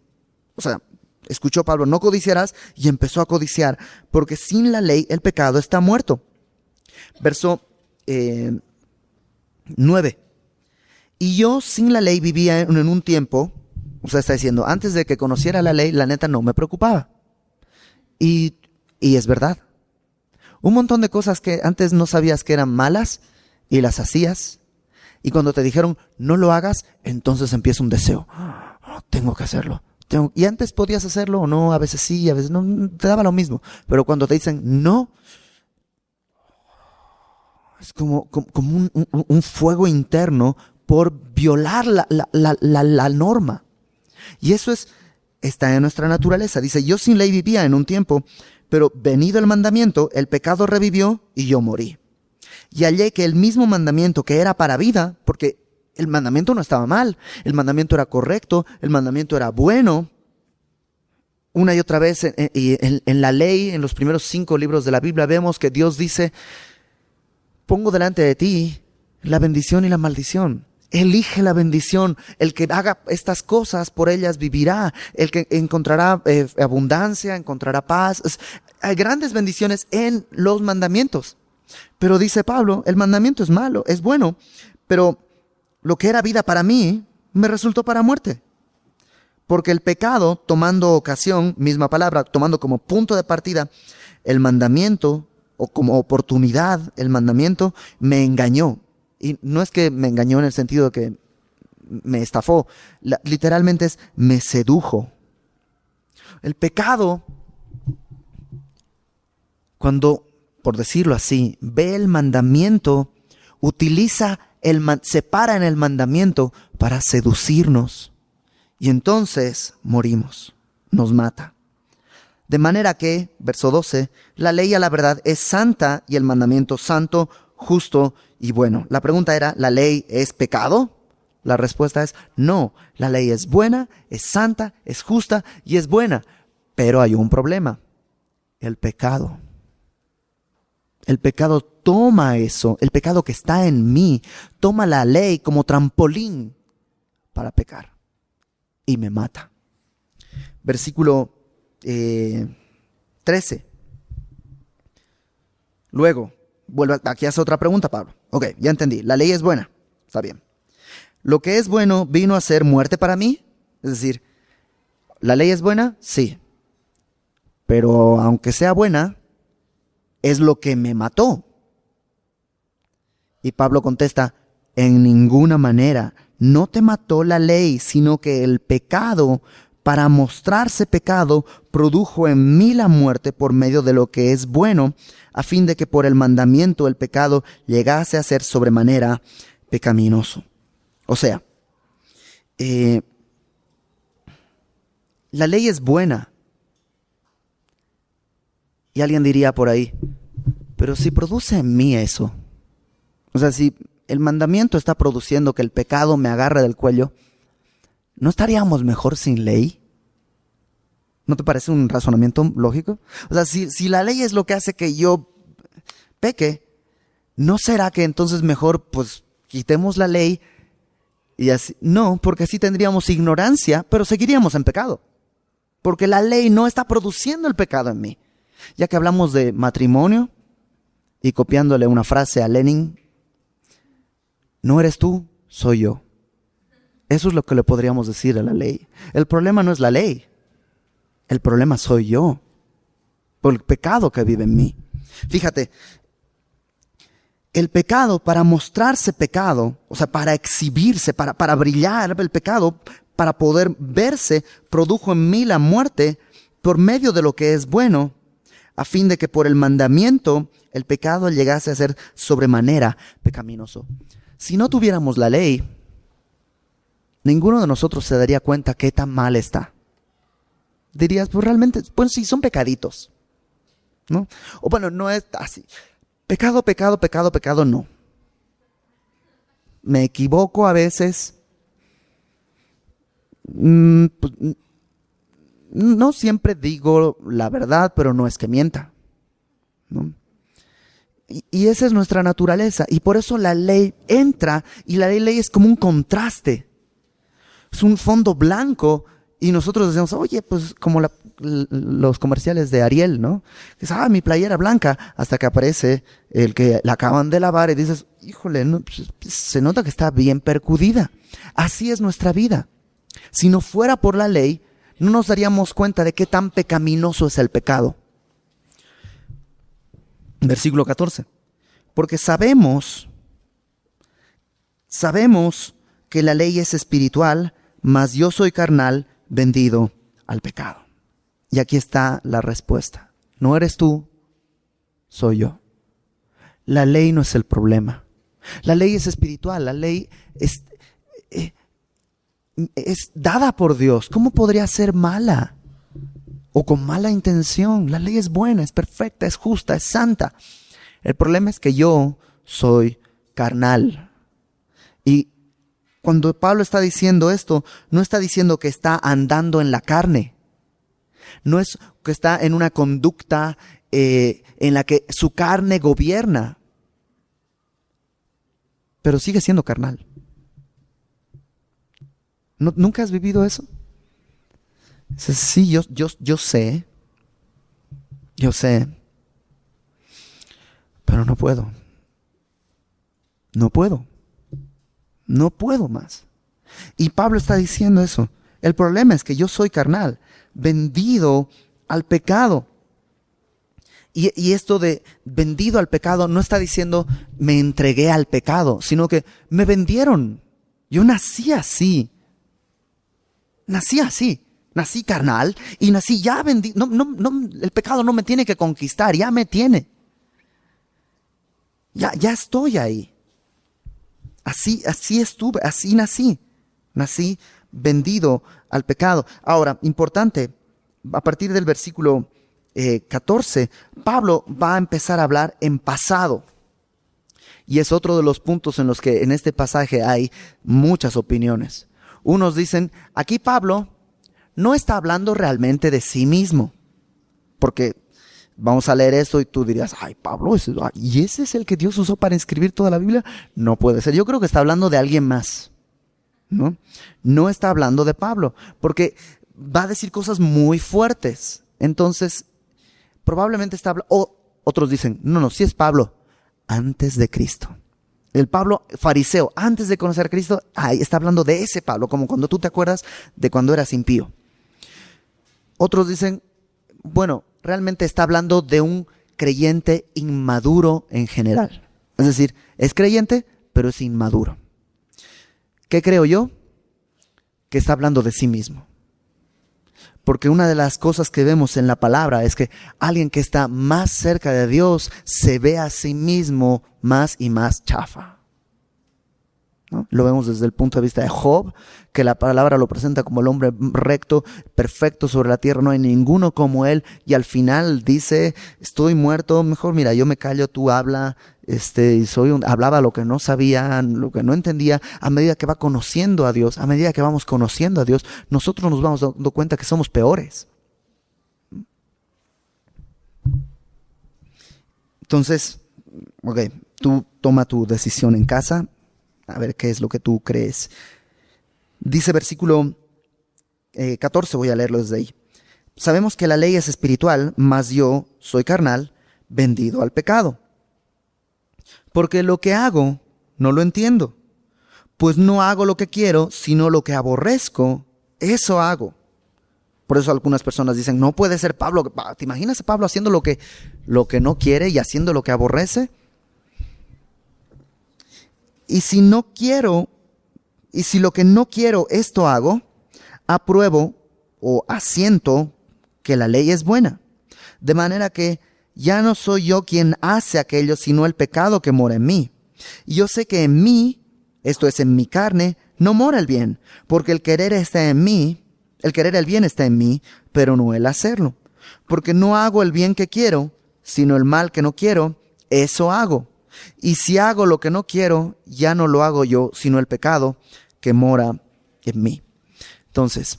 [SPEAKER 1] O sea, escuchó Pablo, no codiciarás, y empezó a codiciar, porque sin la ley el pecado está muerto. Verso 9. Y yo sin la ley vivía en un tiempo, o sea, está diciendo, antes de que conociera la ley, la neta no me preocupaba. Y es verdad. Un montón de cosas que antes no sabías que eran malas y las hacías. Y cuando te dijeron, no lo hagas, entonces empieza un deseo. Oh, tengo que hacerlo. Y antes podías hacerlo o no, a veces sí, a veces no, te daba lo mismo. Pero cuando te dicen no, es como un fuego interno por violar la norma. Y eso está en nuestra naturaleza. Dice, yo sin ley vivía en un tiempo, pero venido el mandamiento, el pecado revivió y yo morí. Y hallé que el mismo mandamiento que era para vida, porque el mandamiento no estaba mal, el mandamiento era correcto, el mandamiento era bueno. Una y otra vez en la ley, en los primeros 5 libros de la Biblia, vemos que Dios dice, pongo delante de ti la bendición y la maldición. Elige la bendición. El que haga estas cosas, por ellas vivirá. El que encontrará abundancia, encontrará paz. Hay grandes bendiciones en los mandamientos. Pero dice Pablo, el mandamiento es malo, es bueno, pero lo que era vida para mí, me resultó para muerte. Porque el pecado, tomando ocasión, misma palabra, tomando como punto de partida, el mandamiento, o como oportunidad, el mandamiento, me engañó. Y no es que me engañó en el sentido de que me estafó, literalmente es me sedujo. El pecado, cuando, por decirlo así, ve el mandamiento, se para en el mandamiento para seducirnos. Y entonces morimos, nos mata. De manera que, verso 12, la ley a la verdad es santa y el mandamiento santo, justo y bueno. La pregunta era, ¿la ley es pecado? La respuesta es no, la ley es buena, es santa, es justa y es buena. Pero hay un problema, el pecado. El pecado toma eso, el pecado que está en mí, toma la ley como trampolín para pecar y me mata. Versículo 13. Luego, aquí hace otra pregunta, Pablo. Ok, ya entendí. La ley es buena. Está bien. Lo que es bueno vino a ser muerte para mí. Es decir, ¿la ley es buena? Sí. Pero aunque sea buena, es lo que me mató. Y Pablo contesta, en ninguna manera. No te mató la ley, sino que el pecado, para mostrarse pecado, produjo en mí la muerte por medio de lo que es bueno, a fin de que por el mandamiento el pecado llegase a ser sobremanera pecaminoso. O sea, la ley es buena. Y alguien diría por ahí, pero si produce en mí eso, o sea, si el mandamiento está produciendo que el pecado me agarre del cuello, ¿no estaríamos mejor sin ley? ¿No te parece un razonamiento lógico? O sea, si la ley es lo que hace que yo peque, ¿no será que entonces mejor pues quitemos la ley y así? No, porque así tendríamos ignorancia, pero seguiríamos en pecado. Porque la ley no está produciendo el pecado en mí. Ya que hablamos de matrimonio y copiándole una frase a Lenin, no eres tú, soy yo. Eso es lo que le podríamos decir a la ley. El problema no es la ley. El problema soy yo. Por el pecado que vive en mí. Fíjate, el pecado, para mostrarse pecado, o sea, para exhibirse, para brillar, el pecado, para poder verse, produjo en mí la muerte por medio de lo que es bueno, a fin de que por el mandamiento el pecado llegase a ser sobremanera pecaminoso. Si no tuviéramos la ley, ninguno de nosotros se daría cuenta qué tan mal está. Dirías, pues realmente, pues sí, son pecaditos, ¿no? O bueno, no es así. Pecado, pecado, pecado, pecado, no. Me equivoco a veces. Pues, no siempre digo la verdad, pero no es que mienta, ¿no? Y esa es nuestra naturaleza. Y por eso la ley entra y la ley es como un contraste. Es un fondo blanco y nosotros decimos, oye, pues como los comerciales de Ariel, ¿no? Dices, mi playera blanca, hasta que aparece el que la acaban de lavar y dices, híjole, no, pues, se nota que está bien percudida. Así es nuestra vida. Si no fuera por la ley, no nos daríamos cuenta de qué tan pecaminoso es el pecado. Versículo 14. Porque sabemos que la ley es espiritual, mas yo soy carnal, vendido al pecado. Y aquí está la respuesta. No eres tú, soy yo. La ley no es el problema. La ley es espiritual, la ley es dada por Dios. ¿Cómo podría ser mala? O con mala intención. La ley es buena, es perfecta, es justa, es santa. El problema es que yo soy carnal. Y cuando Pablo está diciendo esto, no está diciendo que está andando en la carne. No es que está en una conducta en la que su carne gobierna. Pero sigue siendo carnal. ¿Nunca has vivido eso? Dices, sí, yo sé. Yo sé. Pero no puedo. No puedo. No puedo más. Y Pablo está diciendo eso. El problema es que yo soy carnal, vendido al pecado. Y esto de vendido al pecado no está diciendo me entregué al pecado, sino que me vendieron. Yo nací así. Nací así. Nací carnal y nací ya vendido. No, el pecado no me tiene que conquistar, ya me tiene. Ya estoy ahí. Así estuve, así nací. Nací vendido al pecado. Ahora, importante, a partir del versículo 14, Pablo va a empezar a hablar en pasado. Y es otro de los puntos en los que en este pasaje hay muchas opiniones. Unos dicen, aquí Pablo no está hablando realmente de sí mismo. Porque vamos a leer esto y tú dirías, ay, Pablo, ¿y ese es el que Dios usó para escribir toda la Biblia? No puede ser. Yo creo que está hablando de alguien más. No está hablando de Pablo, porque va a decir cosas muy fuertes. Entonces, probablemente está hablando, o otros dicen, no, sí es Pablo, antes de Cristo. El Pablo fariseo, antes de conocer a Cristo, está hablando de ese Pablo, como cuando tú te acuerdas de cuando eras impío. Otros dicen, bueno, realmente está hablando de un creyente inmaduro en general. Es decir, es creyente, pero es inmaduro. ¿Qué creo yo? Que está hablando de sí mismo. Porque una de las cosas que vemos en la palabra es que alguien que está más cerca de Dios se ve a sí mismo más y más chafa, ¿no? Lo vemos desde el punto de vista de Job, que la palabra lo presenta como el hombre recto, perfecto sobre la tierra, no hay ninguno como él, y al final dice, estoy muerto, mejor mira, yo me callo, tú habla, hablaba lo que no sabía, lo que no entendía. A medida que va conociendo a Dios, a medida que vamos conociendo a Dios, nosotros nos vamos dando cuenta que somos peores. Entonces, tú toma tu decisión en casa, a ver qué es lo que tú crees. Dice versículo 14, voy a leerlo desde ahí. Sabemos que la ley es espiritual, mas yo soy carnal, vendido al pecado. Porque lo que hago no lo entiendo, pues no hago lo que quiero, sino lo que aborrezco, eso hago. Por eso algunas personas dicen, no puede ser Pablo. ¿Te imaginas a Pablo haciendo lo que no quiere y haciendo lo que aborrece? Y si lo que no quiero, esto hago, apruebo o asiento que la ley es buena. De manera que ya no soy yo quien hace aquello, sino el pecado que mora en mí. Y yo sé que en mí, esto es en mi carne, no mora el bien, porque el querer está en mí, el querer el bien está en mí, pero no el hacerlo. Porque no hago el bien que quiero, sino el mal que no quiero, eso hago. Y si hago lo que no quiero, ya no lo hago yo, sino el pecado que mora en mí. Entonces,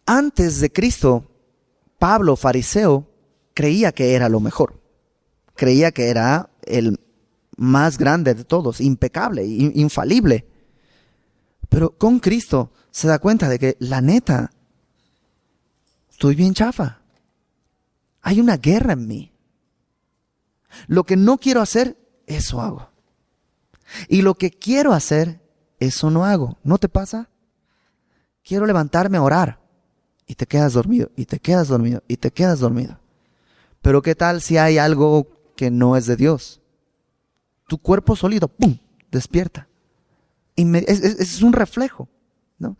[SPEAKER 1] antes de Cristo, Pablo, fariseo, creía que era lo mejor. Creía que era el más grande de todos, impecable, infalible. Pero con Cristo se da cuenta de que, la neta, estoy bien chafa. Hay una guerra en mí. Lo que no quiero hacer, eso hago. Y lo que quiero hacer, eso no hago. ¿No te pasa? Quiero levantarme a orar. Y te quedas dormido, y te quedas dormido, y te quedas dormido. Pero ¿qué tal si hay algo que no es de Dios? Tu cuerpo sólido, ¡pum!, despierta. Es un reflejo, ¿no?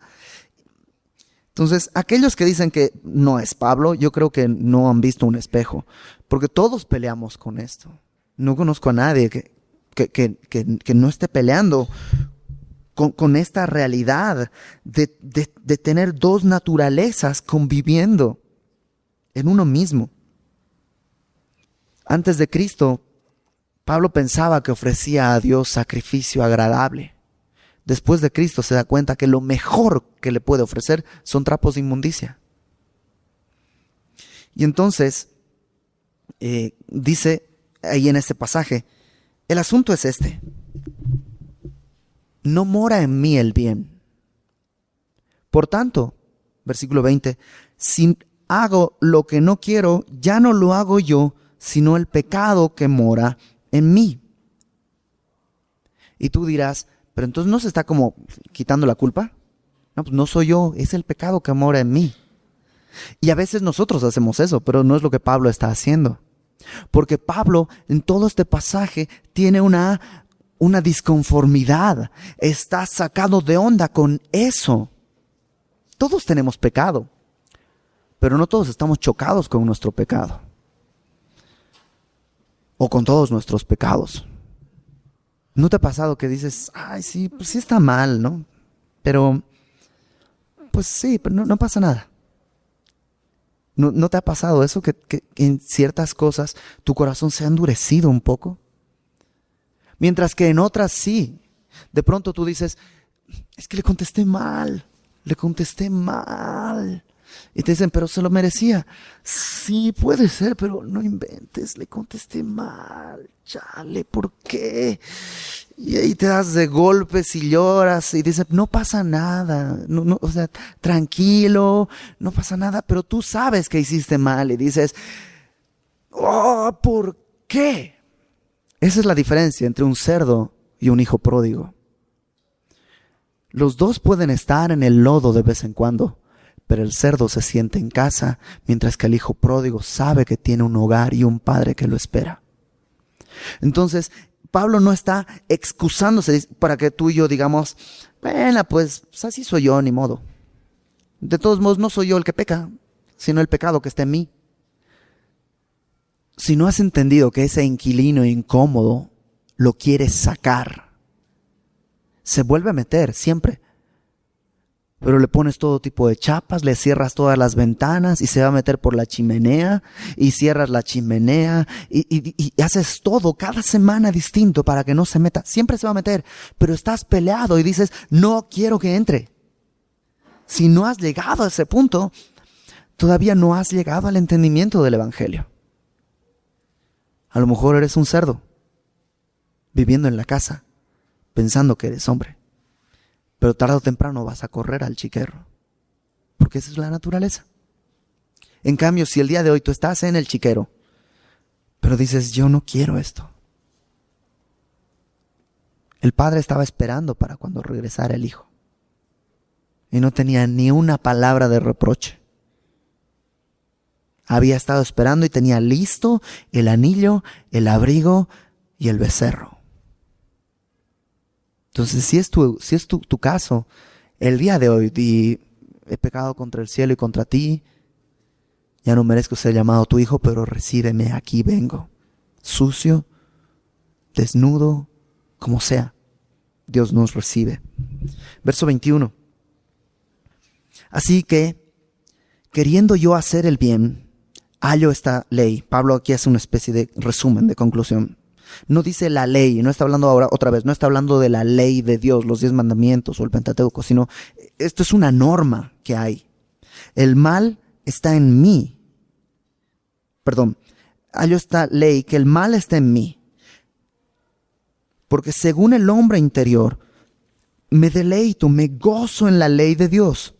[SPEAKER 1] Entonces, aquellos que dicen que no es Pablo, yo creo que no han visto un espejo, porque todos peleamos con esto. No conozco a nadie que no esté peleando con esta realidad de tener dos naturalezas conviviendo en uno mismo. Antes de Cristo, Pablo pensaba que ofrecía a Dios sacrificio agradable. Después de Cristo se da cuenta que lo mejor que le puede ofrecer son trapos de inmundicia. Y entonces, dice ahí en este pasaje, el asunto es este: no mora en mí el bien. Por tanto, versículo 20, si hago lo que no quiero, ya no lo hago yo, sino el pecado que mora en mí. Y tú dirás, pero entonces no se está como quitando la culpa. No, pues no soy yo, es el pecado que mora en mí. Y a veces nosotros hacemos eso, pero no es lo que Pablo está haciendo. Porque Pablo en todo este pasaje tiene una disconformidad. Está sacado de onda con eso. Todos tenemos pecado, pero no todos estamos chocados con nuestro pecado. O con todos nuestros pecados. ¿No te ha pasado que dices, ay, sí, pues sí está mal, ¿no? Pero, pues sí, pero no pasa nada. ¿No te ha pasado eso, que en ciertas cosas tu corazón se ha endurecido un poco? Mientras que en otras sí. De pronto tú dices, es que le contesté mal. Y te dicen, pero se lo merecía. Sí, puede ser, pero no inventes, le contesté mal. Chale, ¿por qué? Y ahí te das de golpes y lloras y dices, no pasa nada. No, o sea, tranquilo, no pasa nada, pero tú sabes que hiciste mal y dices, oh, ¿por qué? Esa es la diferencia entre un cerdo y un hijo pródigo. Los dos pueden estar en el lodo de vez en cuando, pero el cerdo se siente en casa, mientras que el hijo pródigo sabe que tiene un hogar y un padre que lo espera. Entonces, Pablo no está excusándose para que tú y yo digamos, bueno, pues así soy yo, ni modo. De todos modos, no soy yo el que peca, sino el pecado que está en mí. Si no has entendido que ese inquilino incómodo lo quieres sacar, se vuelve a meter siempre. Pero le pones todo tipo de chapas, le cierras todas las ventanas y se va a meter por la chimenea y cierras la chimenea y haces todo cada semana distinto para que no se meta. Siempre se va a meter, pero estás peleado y dices, no quiero que entre. Si no has llegado a ese punto, todavía no has llegado al entendimiento del evangelio. A lo mejor eres un cerdo, viviendo en la casa, pensando que eres hombre. Pero tarde o temprano vas a correr al chiquero, porque esa es la naturaleza. En cambio, si el día de hoy tú estás en el chiquero, pero dices, yo no quiero esto. El padre estaba esperando para cuando regresara el hijo. Y no tenía ni una palabra de reproche. Había estado esperando y tenía listo el anillo, el abrigo y el becerro. Entonces, si es tu caso, el día de hoy he pecado contra el cielo y contra ti, ya no merezco ser llamado tu hijo, pero recíbeme, aquí vengo, sucio, desnudo, como sea, Dios nos recibe. Verso 21. Así que, queriendo yo hacer el bien, hallo esta ley. Pablo aquí hace una especie de resumen, de conclusión. No dice la ley, no está hablando ahora otra vez, no está hablando de la ley de Dios, los 10 mandamientos o el Pentateuco, sino esto es una norma que hay. El mal está en mí. Hallo esta ley, que el mal está en mí. Porque según el hombre interior, me deleito, me gozo en la ley de Dios,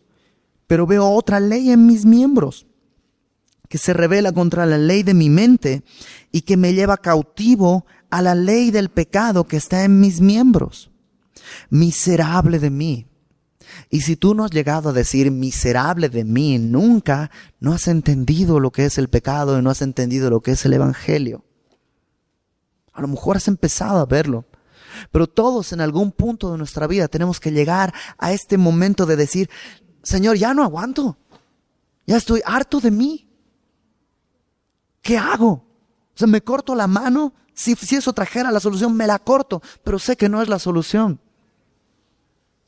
[SPEAKER 1] pero veo otra ley en mis miembros, que se rebela contra la ley de mi mente y que me lleva cautivo a la ley del pecado que está en mis miembros. Miserable de mí, Y si tú no has llegado a decir miserable de mí nunca, no has entendido lo que es el pecado y no has entendido lo que es el evangelio. A lo mejor has empezado a verlo, pero todos en algún punto de nuestra vida tenemos que llegar a este momento de decir, Señor, ya no aguanto, ya estoy harto de mí. ¿Qué hago? O sea, ¿me corto la mano? Si eso trajera la solución, me la corto, pero sé que no es la solución.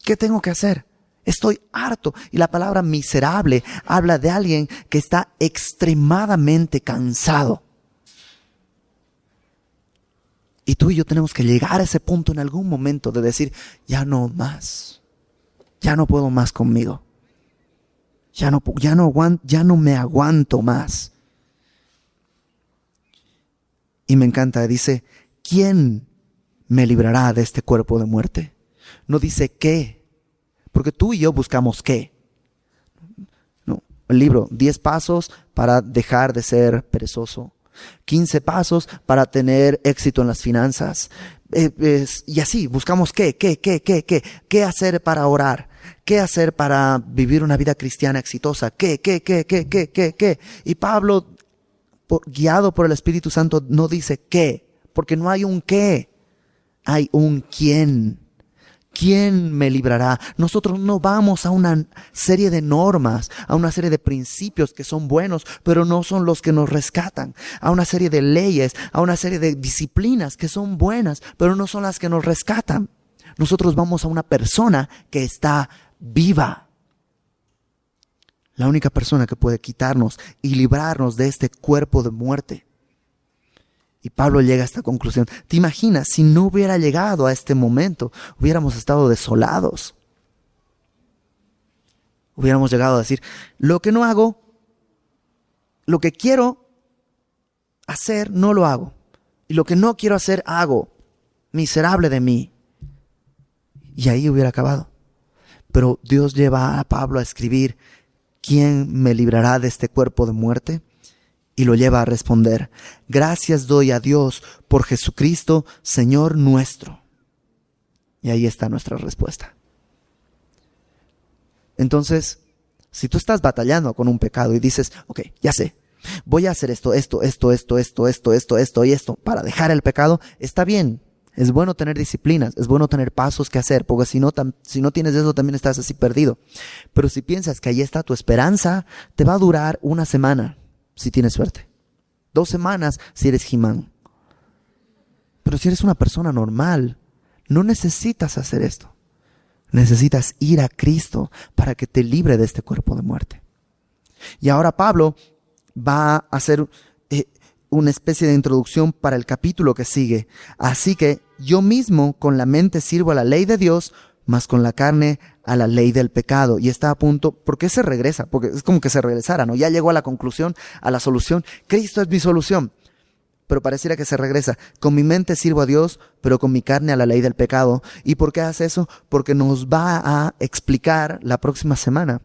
[SPEAKER 1] ¿Qué tengo que hacer? Estoy harto. Y la palabra miserable habla de alguien que está extremadamente cansado. Y tú y yo tenemos que llegar a ese punto en algún momento de decir, ya no más. Ya no puedo más conmigo. Ya no me aguanto más. Y me encanta, dice, ¿quién me librará de este cuerpo de muerte? No dice qué, porque tú y yo buscamos qué. No, el libro, 10 pasos para dejar de ser perezoso. 15 pasos para tener éxito en las finanzas. Y así, buscamos qué hacer para orar. ¿Qué hacer para vivir una vida cristiana exitosa? ¿Qué? Y Pablo, guiado por el Espíritu Santo, no dice qué, porque no hay un qué, hay un quién. ¿Quién me librará? Nosotros no vamos a una serie de normas, a una serie de principios que son buenos, pero no son los que nos rescatan. A una serie de leyes, a una serie de disciplinas que son buenas, pero no son las que nos rescatan. Nosotros vamos a una persona que está viva. La única persona que puede quitarnos y librarnos de este cuerpo de muerte. Y Pablo llega a esta conclusión. ¿Te imaginas si no hubiera llegado a este momento? Hubiéramos estado desolados. Hubiéramos llegado a decir, lo que no hago, lo que quiero hacer, no lo hago. Y lo que no quiero hacer, hago. Miserable de mí. Y ahí hubiera acabado. Pero Dios lleva a Pablo a escribir, ¿quién me librará de este cuerpo de muerte? Y lo lleva a responder, gracias doy a Dios por Jesucristo, Señor nuestro. Y ahí está nuestra respuesta. Entonces, si tú estás batallando con un pecado y dices, ok, ya sé, voy a hacer esto y esto para dejar el pecado, está bien. Es bueno tener disciplinas, es bueno tener pasos que hacer, porque si no tienes eso también estás así perdido. Pero si piensas que ahí está tu esperanza, te va a durar una semana. Si tienes suerte. 2 semanas si eres He-Man. Pero si eres una persona normal, no necesitas hacer esto. Necesitas ir a Cristo para que te libre de este cuerpo de muerte. Y ahora Pablo va a hacer una especie de introducción para el capítulo que sigue. Así que yo mismo con la mente sirvo a la ley de Dios, mas con la carne a la ley del pecado. Y está a punto, ¿por qué se regresa? Porque es como que se regresara, ¿no? Ya llegó a la conclusión, a la solución. Cristo es mi solución. Pero pareciera que se regresa. Con mi mente sirvo a Dios, pero con mi carne a la ley del pecado. ¿Y por qué hace eso? Porque nos va a explicar la próxima semana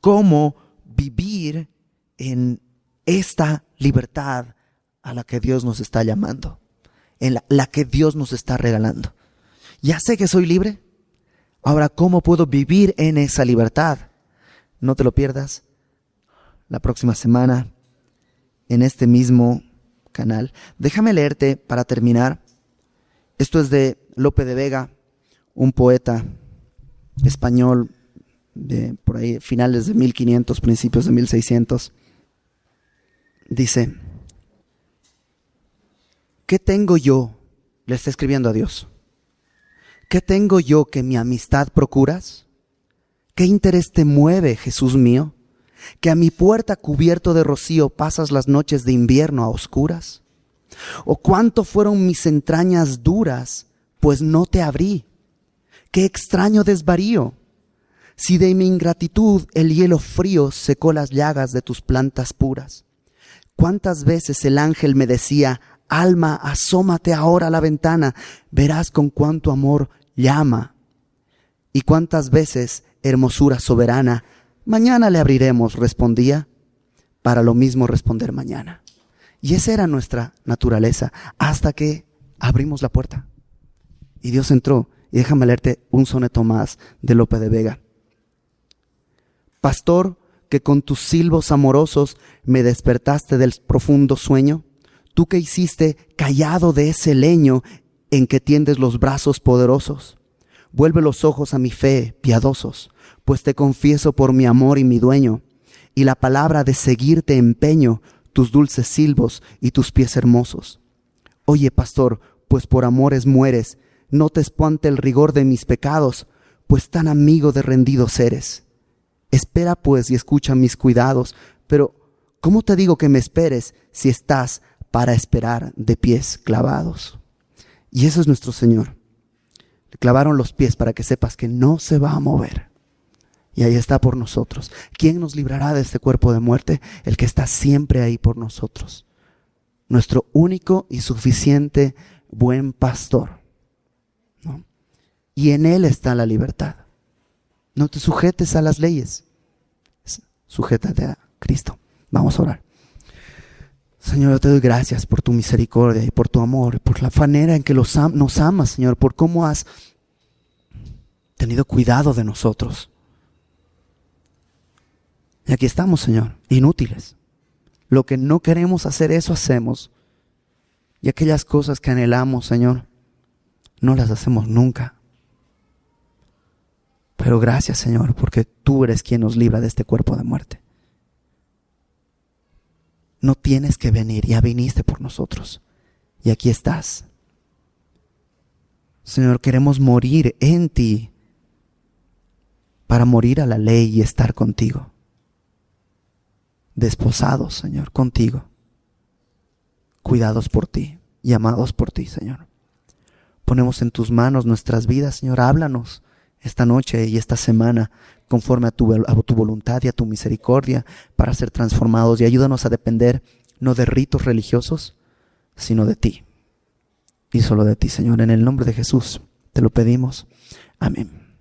[SPEAKER 1] cómo vivir en esta libertad a la que Dios nos está llamando, en la que Dios nos está regalando. Ya sé que soy libre. Ahora, ¿cómo puedo vivir en esa libertad? No te lo pierdas la próxima semana en este mismo canal. Déjame leerte para terminar. Esto es de Lope de Vega, un poeta español de por ahí finales de 1500, principios de 1600. Dice, ¿qué tengo yo? Le está escribiendo a Dios. ¿Qué tengo yo que mi amistad procuras? ¿Qué interés te mueve, Jesús mío? ¿Que a mi puerta cubierto de rocío pasas las noches de invierno a oscuras? ¿O cuánto fueron mis entrañas duras, pues no te abrí? ¡Qué extraño desvarío! Si de mi ingratitud el hielo frío secó las llagas de tus plantas puras. ¿Cuántas veces el ángel me decía, alma, asómate ahora a la ventana, verás con cuánto amor llama? Y cuántas veces, hermosura soberana, mañana le abriremos, respondía, para lo mismo responder mañana. Y esa era nuestra naturaleza, hasta que abrimos la puerta. Y Dios entró Y déjame leerte un soneto más de Lope de Vega. Pastor, que con tus silbos amorosos me despertaste del profundo sueño, tú que hiciste callado de ese leño en que tiendes los brazos poderosos, vuelve los ojos a mi fe, piadosos, pues te confieso por mi amor y mi dueño, y la palabra de seguirte empeño, tus dulces silbos y tus pies hermosos. Oye, pastor, pues por amores mueres, no te espante el rigor de mis pecados, pues tan amigo de rendidos eres. Espera pues y escucha mis cuidados, pero ¿cómo te digo que me esperes si estás para esperar de pies clavados? Y eso es nuestro Señor. Le clavaron los pies para que sepas que no se va a mover. Y ahí está por nosotros. ¿Quién nos librará de este cuerpo de muerte? El que está siempre ahí por nosotros. Nuestro único y suficiente buen pastor, ¿no? Y en Él está la libertad. No te sujetes a las leyes. Sujétate a Cristo. Vamos a orar. Señor, yo te doy gracias por tu misericordia y por tu amor, por la manera en que nos amas, Señor, por cómo has tenido cuidado de nosotros. Y aquí estamos, Señor, inútiles. Lo que no queremos hacer, eso hacemos. Y aquellas cosas que anhelamos, Señor, no las hacemos nunca. Pero gracias, Señor, porque tú eres quien nos libra de este cuerpo de muerte. No tienes que venir, ya viniste por nosotros. Y aquí estás. Señor, queremos morir en ti para morir a la ley y estar contigo. Desposados, Señor, contigo. Cuidados por ti y amados por ti, Señor. Ponemos en tus manos nuestras vidas, Señor. Háblanos esta noche y esta semana conforme a tu voluntad y a tu misericordia para ser transformados, y ayúdanos a depender no de ritos religiosos, sino de ti y solo de ti, Señor. En el nombre de Jesús te lo pedimos. Amén.